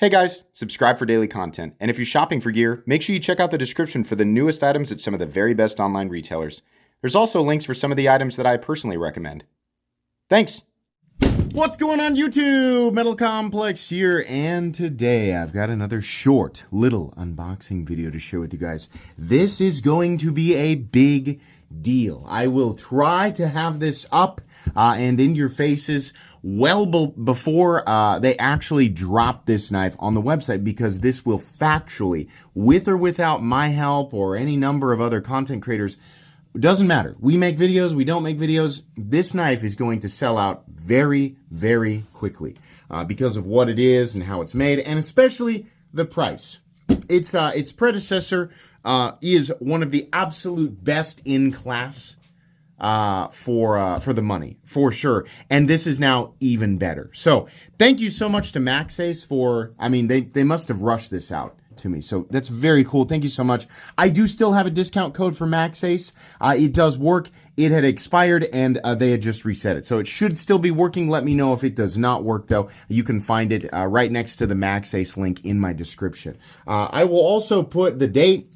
Hey guys, subscribe for daily content, and if you're shopping for gear, make sure you check out the description for the newest items at some of the very best online retailers. There's also links for some of the items that I personally recommend. Thanks! What's going on YouTube? Metal Complex here, and today I've got another short little unboxing video to share with you guys. This is going to be a big deal. I will try to have this up and in your faces well before they actually drop this knife on the website, because this will factually, with or without my help or any number of other content creators, it doesn't matter. We make videos, we don't make videos. This knife is going to sell out very, very quickly because of what it is and how it's made, and especially the price. Its predecessor is one of the absolute best in class for the money, for sure. And this is now even better. So thank you so much to Maxace for, they must have rushed this out to me. So that's very cool. Thank you so much. I do still have a discount code for Maxace. It does work. It had expired and they had just reset it. So it should still be working. Let me know if it does not work though. You can find it right next to the Maxace link in my description. I will also put the date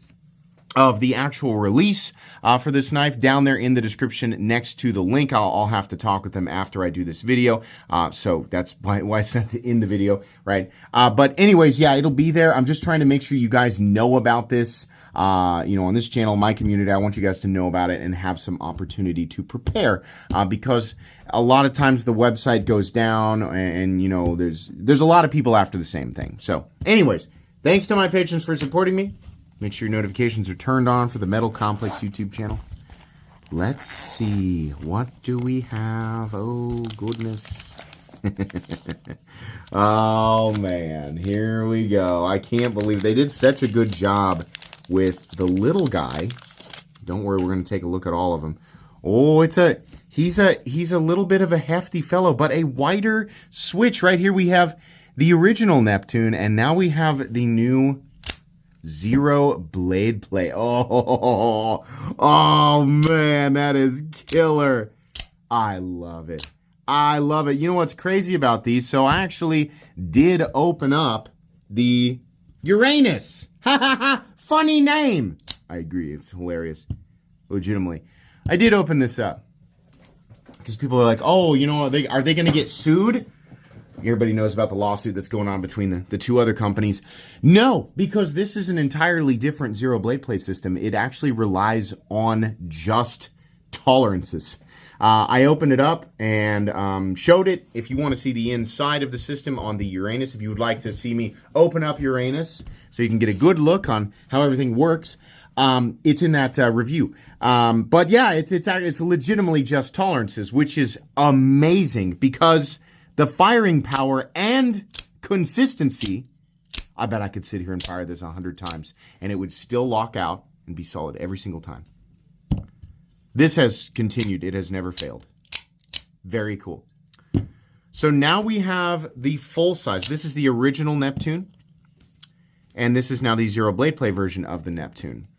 of the actual release for this knife down there in the description next to the link. I'll have to talk with them after I do this video. So that's why I sent it in the video, right? But anyways, yeah, it'll be there. I'm just trying to make sure you guys know about this. On this channel, my community, I want you guys to know about it and have some opportunity to prepare because a lot of times the website goes down and there's a lot of people after the same thing. So anyways, thanks to my patrons for supporting me. Make sure your notifications are turned on for the Metal Complex YouTube channel. Let's see. What do we have? Oh, goodness. Oh, man. Here we go. I can't believe they did such a good job with the little guy. Don't worry, we're going to take a look at all of them. Oh, he's a little bit of a hefty fellow, but a wider switch. Right here we have the original Neptune, and now we have the new Zero blade play. Oh man, that is killer. I love it. I love it. You know what's crazy about these? So I actually did open up the Uranus. Ha ha ha. Funny name. I agree. It's hilarious. Legitimately. I did open this up because people are like, oh, are they going to get sued? Everybody knows about the lawsuit that's going on between the two other companies. No, because this is an entirely different zero blade play system. It actually relies on just tolerances. I opened it up and showed it. If you want to see the inside of the system on the Uranus, if you would like to see me open up Uranus so you can get a good look on how everything works, it's in that review. But yeah, it's legitimately just tolerances, which is amazing because the firing power and consistency, I bet I could sit here and fire this 100 times and it would still lock out and be solid every single time. This has continued. It has never failed. Very cool. So now we have the full size. This is the original Neptune. And this is now the zero blade play version of the Neptune.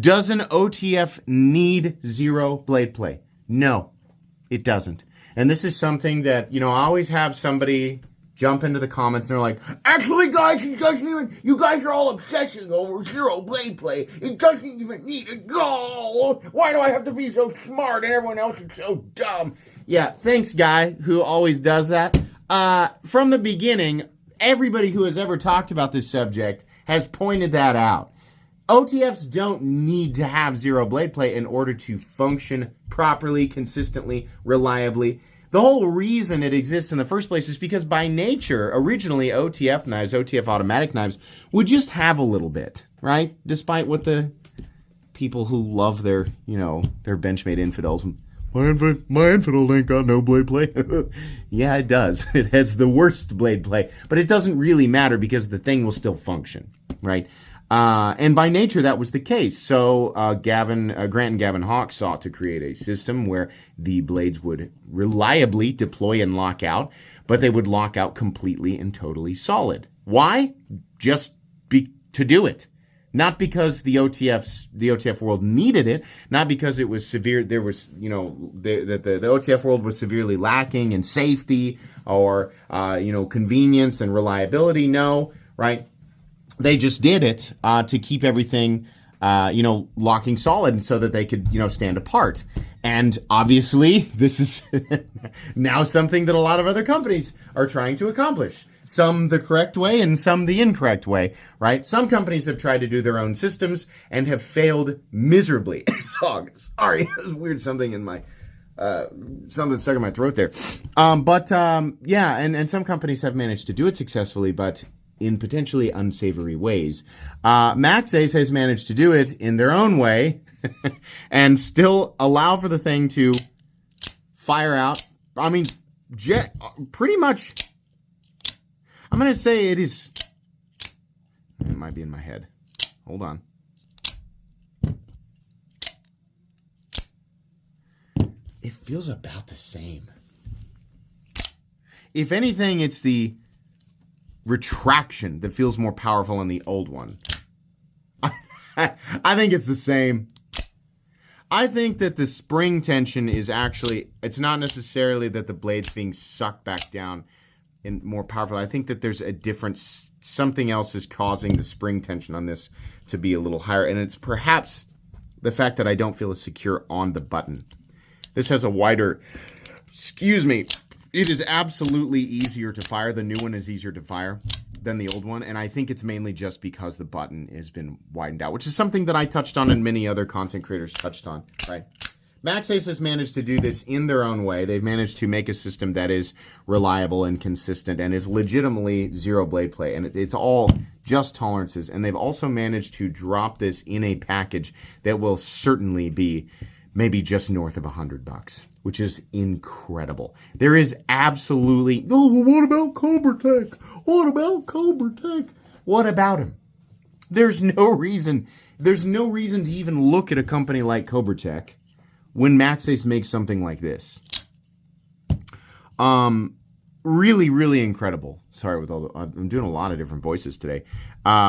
Does an OTF need zero blade play? No, it doesn't. And this is something that, I always have somebody jump into the comments and they're like, actually, guys, you guys are all obsessing over zero blade play. It doesn't even need a goal. Why do I have to be so smart and everyone else is so dumb? Yeah, thanks, guy, who always does that. From the beginning, everybody who has ever talked about this subject has pointed that out. OTFs don't need to have zero blade play in order to function properly, consistently, reliably. The whole reason it exists in the first place is because by nature, originally OTF knives, OTF automatic knives, would just have a little bit, right? Despite what the people who love their Benchmade infidels. My infidel ain't got no blade play. Yeah, it does. It has the worst blade play, but it doesn't really matter because the thing will still function, right? And by nature, that was the case. So Grant and Gavin Hawk sought to create a system where the blades would reliably deploy and lock out, but they would lock out completely and totally solid. Why? Just to do it. Not because the OTF world needed it, not because it was severe. There was, that the OTF world was severely lacking in safety or, convenience and reliability. No, right? They just did it to keep everything, locking solid so that they could, stand apart. And obviously, this is now something that a lot of other companies are trying to accomplish. Some the correct way and some the incorrect way, right? Some companies have tried to do their own systems and have failed miserably. Sorry, there's weird something in my something stuck in my throat there. And some companies have managed to do it successfully, but in potentially unsavory ways. Maxace has managed to do it in their own way and still allow for the thing to fire out. I mean, pretty much. I'm going to say it is. It might be in my head. Hold on. It feels about the same. If anything, it's the retraction that feels more powerful in the old one. I think it's the same. I think that the spring tension is actually, it's not necessarily that the blade's being sucked back down and more powerful. I think that there's a difference. Something else is causing the spring tension on this to be a little higher. And it's perhaps the fact that I don't feel as secure on the button. This has a wider, it is absolutely easier to fire. The new one is easier to fire than the old one. And I think it's mainly just because the button has been widened out, which is something that I touched on and many other content creators touched on, right? Maxace has managed to do this in their own way. They've managed to make a system that is reliable and consistent and is legitimately zero blade play. And it's all just tolerances. And they've also managed to drop this in a package that will certainly be maybe just north of $100, which is incredible. There is absolutely, what about Cobra Tech? What about Cobra Tech? What about him? There's no reason to even look at a company like Cobra Tech when Maxace makes something like this. Really, really incredible. Sorry, I'm doing a lot of different voices today.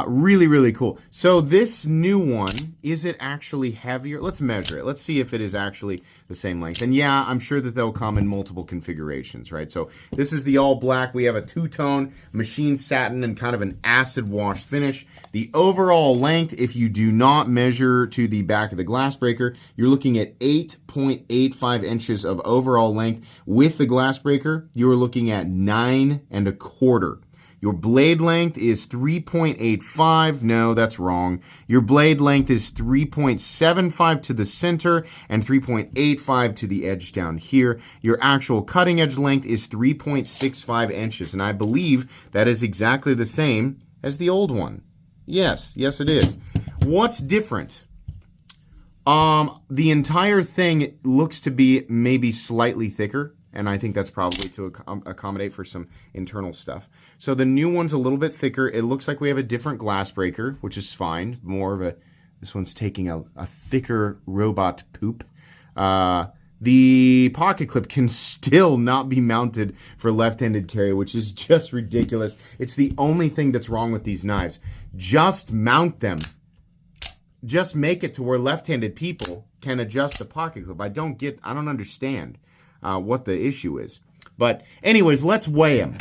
Really, really cool. So this new one, is it actually heavier? Let's measure it. Let's see if it is actually the same length. And yeah, I'm sure that they'll come in multiple configurations, right? So this is the all black. We have a two-tone machine satin and kind of an acid wash finish. The overall length, if you do not measure to the back of the glass breaker, you're looking at 8.85 inches of overall length. With the glass breaker, you're looking at 9 1/4. Your blade length is 3.85. No, that's wrong. Your blade length is 3.75 to the center and 3.85 to the edge down here. Your actual cutting edge length is 3.65 inches. And I believe that is exactly the same as the old one. Yes, it is. What's different? The entire thing looks to be maybe slightly thicker. And I think that's probably to accommodate for some internal stuff. So the new one's a little bit thicker. It looks like we have a different glass breaker, which is fine. This one's taking a thicker robot poop. The pocket clip can still not be mounted for left-handed carry, which is just ridiculous. It's the only thing that's wrong with these knives. Just mount them. Just make it to where left-handed people can adjust the pocket clip. I don't understand what the issue is. But anyways, let's weigh them.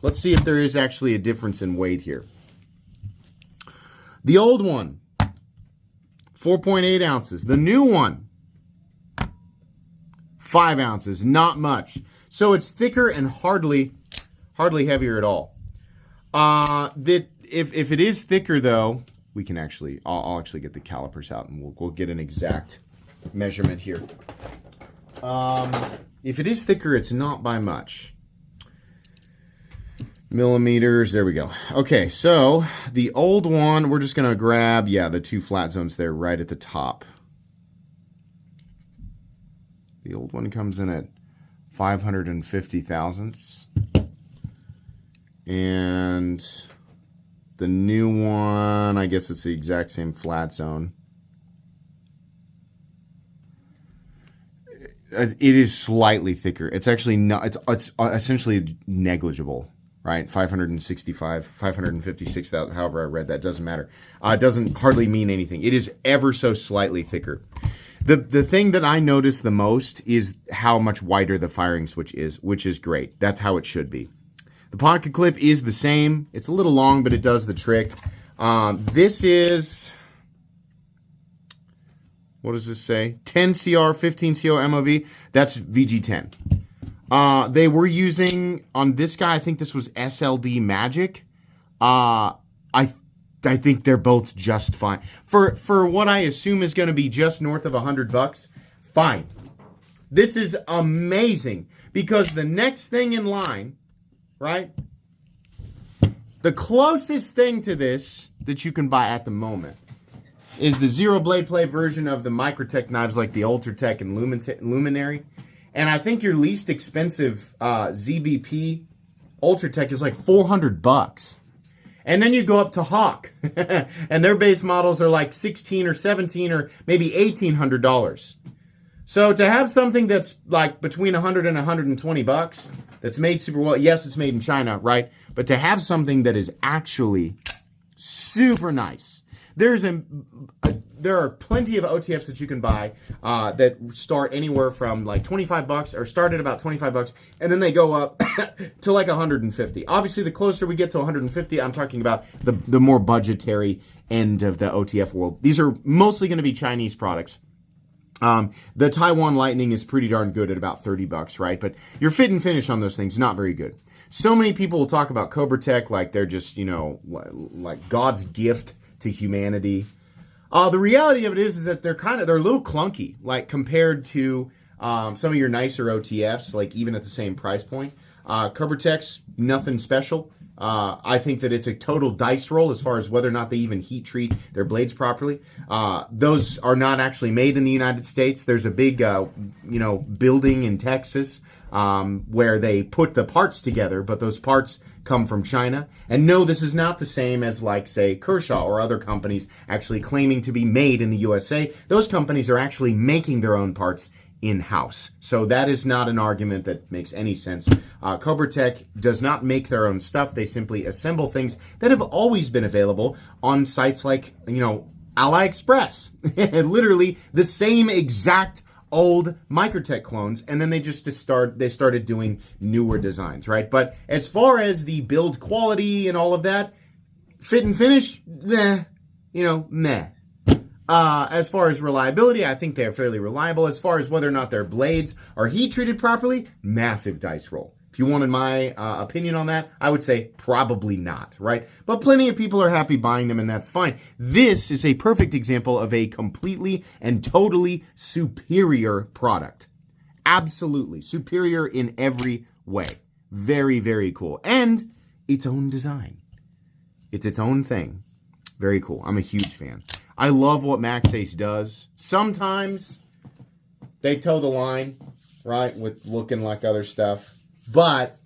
Let's see if there is actually a difference in weight here. The old one, 4.8 ounces. The new one, 5 ounces. Not much. So it's thicker and hardly heavier at all. If it is thicker though, we can actually, I'll actually get the calipers out and we'll get an exact measurement here. If it is thicker, it's not by much. Millimeters, there we go. Okay, so the old one, we're just going to grab, the two flat zones there right at the top. The old one comes in at 550 thousandths. And the new one, I guess it's the exact same flat zone. It is slightly thicker. It's actually not. It's essentially negligible, right? 565, 556,000, however I read that, doesn't matter. It doesn't hardly mean anything. It is ever so slightly thicker. The thing that I notice the most is how much wider the firing switch is, which is great. That's how it should be. The pocket clip is the same. It's a little long, but it does the trick. This is, what does this say? 10 CR, 15 CR MOV. That's VG10. They were using, on this guy, I think this was SLD Magic. I think they're both just fine. For what I assume is going to be just north of $100, fine. This is amazing because the next thing in line, right? The closest thing to this that you can buy at the moment is the Zero Blade Play version of the Microtech knives like the Ultratech and Luminary. And I think your least expensive ZBP Ultratech is like $400. And then you go up to Hawk, and their base models are like $1,600 or $1,700 or maybe $1,800. So to have something that's like between $100 and $120, that's made super well. Yes, it's made in China, right? But to have something that is actually super nice. There are plenty of OTFs that you can buy that start anywhere from like $25 or start at about $25, and then they go up to like $150. Obviously, the closer we get to $150, I'm talking about the more budgetary end of the OTF world. These are mostly going to be Chinese products. The Taiwan Lightning is pretty darn good at about $30, right? But your fit and finish on those things, not very good. So many people will talk about Cobra Tech like they're just, like God's gift to humanity. The reality of it is that they're a little clunky, like compared to some of your nicer OTFs, like even at the same price point. Cobra Tech's nothing special. I think that it's a total dice roll as far as whether or not they even heat treat their blades properly. Those are not actually made in the United States. There's a big, building in Texas where they put the parts together, but those parts come from China. And no, this is not the same as like, say, Kershaw or other companies actually claiming to be made in the USA. Those companies are actually making their own parts in-house. So that is not an argument that makes any sense. Cobra Tech does not make their own stuff. They simply assemble things that have always been available on sites like, AliExpress. Literally the same exact old Microtech clones, and then they started doing newer designs, right? But as far as the build quality and all of that, fit and finish, meh. As far as reliability, I think they're fairly reliable. As far as whether or not their blades are heat treated properly, massive dice roll. If you wanted my opinion on that, I would say probably not, right? But plenty of people are happy buying them, and that's fine. This is a perfect example of a completely and totally superior product. Absolutely. Superior in every way. Very, very cool. And its own design. It's its own thing. Very cool. I'm a huge fan. I love what Maxace does. Sometimes they toe the line, right, with looking like other stuff. But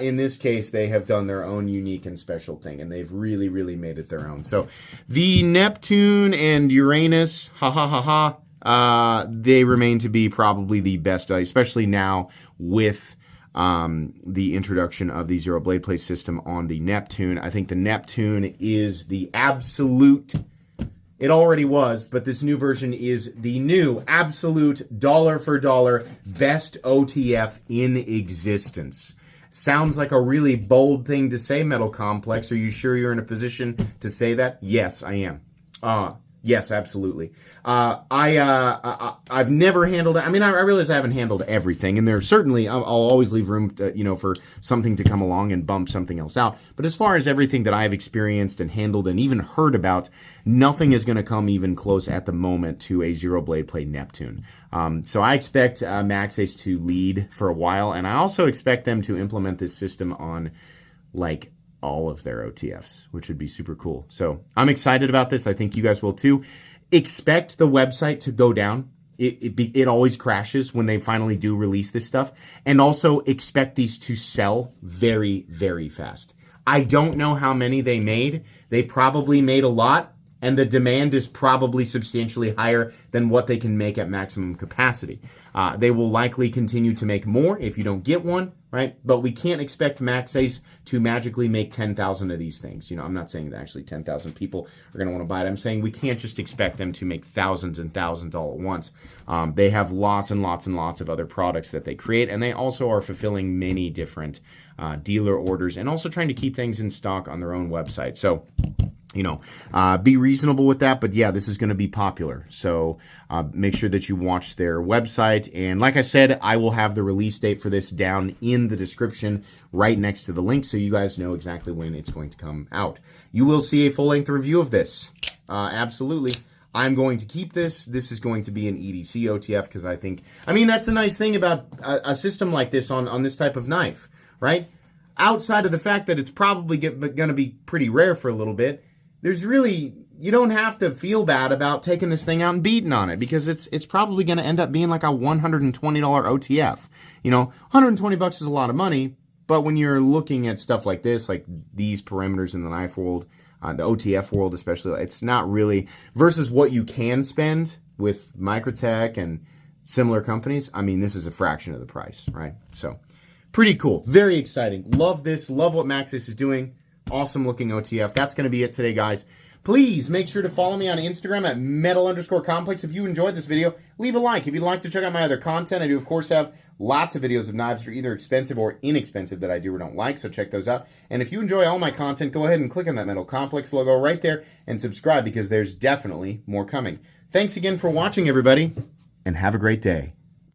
in this case, they have done their own unique and special thing, and they've really, really made it their own. So the Neptune and Uranus, they remain to be probably the best, especially now with the introduction of the Zero Blade Play system on the Neptune. I think the Neptune is the absolute... It already was, but this new version is the new absolute dollar for dollar best OTF in existence. Sounds like a really bold thing to say, Metal Complex. Are you sure you're in a position to say that? Yes, I am. Yes, absolutely. I've never handled it. I mean, I realize I haven't handled everything, and there's certainly, I'll always leave room to, for something to come along and bump something else out. But as far as everything that I've experienced and handled and even heard about, nothing is going to come even close at the moment to a Zero Blade Play Neptune. So I expect Maxace to lead for a while, and I also expect them to implement this system on, like, all of their OTFs, which would be super cool. So I'm excited about this. I think you guys will too. Expect the website to go down. It always crashes when they finally do release this stuff. And also expect these to sell very, very fast. I don't know how many they made. They probably made a lot. and the demand is probably substantially higher than what they can make at maximum capacity. They will likely continue to make more if you don't get one, right? But we can't expect Maxace to magically make 10,000 of these things. You know, I'm not saying that actually 10,000 people are going to want to buy it. I'm saying we can't just expect them to make thousands and thousands all at once. They have lots and lots and lots of other products that they create, and they also are fulfilling many different dealer orders and also trying to keep things in stock on their own website. So, you know, be reasonable with that. But yeah, this is going to be popular. So make sure that you watch their website. And like I said, I will have the release date for this down in the description right next to the link, so you guys know exactly when it's going to come out. You will see a full-length review of this. Absolutely. I'm going to keep this. This is going to be an EDC OTF because I think, I mean, that's a nice thing about a system like this on this type of knife, right? Outside of the fact that it's probably going to be pretty rare for a little bit, there's really, you don't have to feel bad about taking this thing out and beating on it, because it's probably going to end up being like a $120 OTF. You know, 120 bucks is a lot of money, but when you're looking at stuff like this, like these parameters in the knife world, the OTF world especially, it's not really, versus what you can spend with Microtech and similar companies, I mean, this is a fraction of the price, right? So, pretty cool. Very exciting. Love this. Love what Maxace is doing. Awesome looking OTF. That's going to be it today, guys. Please make sure to follow me on Instagram at metal_complex. If you enjoyed this video, leave a like. If you'd like to check out my other content, I do, of course, have lots of videos of knives that are either expensive or inexpensive that I do or don't like, so check those out. And if you enjoy all my content, go ahead and click on that Metal Complex logo right there and subscribe, because there's definitely more coming. Thanks again for watching, everybody, and have a great day.